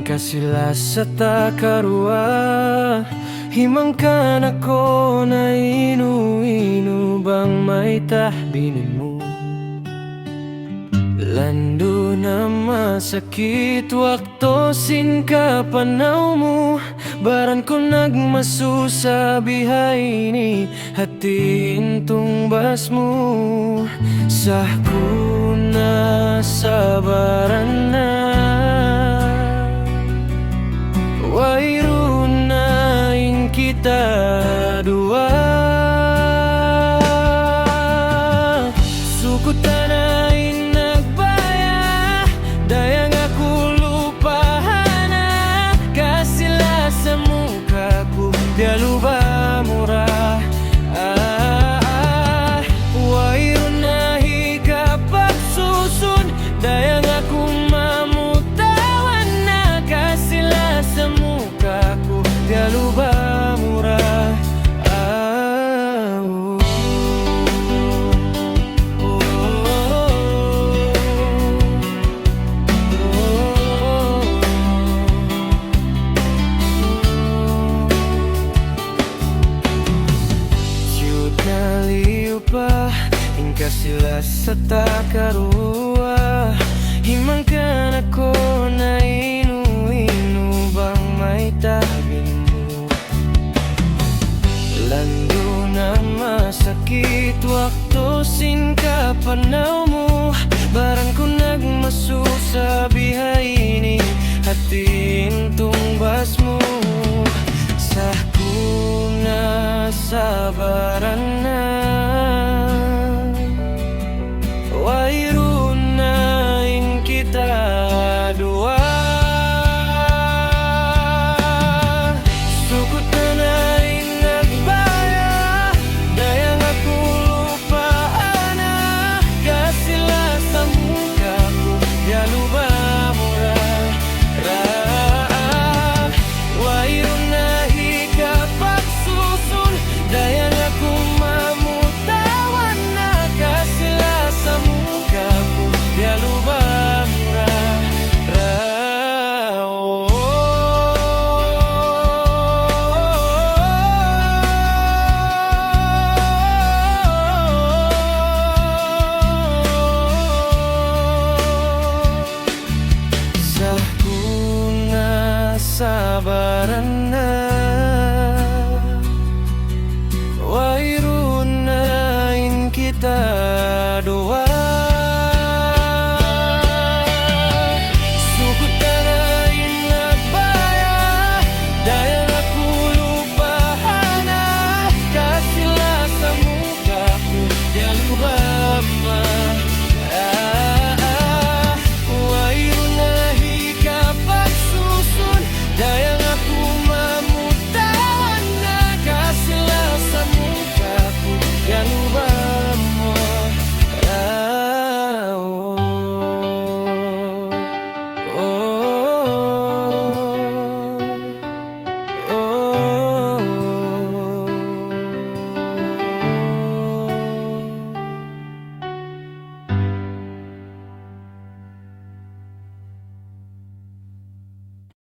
Kasila sa takarua, himangkan ako na inu-inu bang may tahbinin mo. Lando na masakit, waktosin ka panaw mo. Baran ko nagmasusa bihay ni hatiin tumbas mo. Sahko na sabaran na, wairunain kita dua. Sukutanain nagbaya, dayang aku lupahan na. Kasila sa mukaku, dia lupa murah. Wairunahi kapag susun, dayang aku mamutawan na. Kasila sa mukaku, dia lupa murah. Kasila sa takarua, himangkan ako na inu-inu bang may tabing mo. Lando na masakit, waktosin ka panaw mo. Barang ko nagmasusa bihay ni hatiin tumbas mo. Sahko na sabaran na, wairunain kita dua. Sukutanain nagbaya, dayang aku lupaan na. Kasila sa mukaku, dia lupa murah. Wairunahi kapag susun, dayang aku mamutawan na. Kasila sa mukaku, dia lupa murah. Sahko na sabaran na, wairunain kita dua.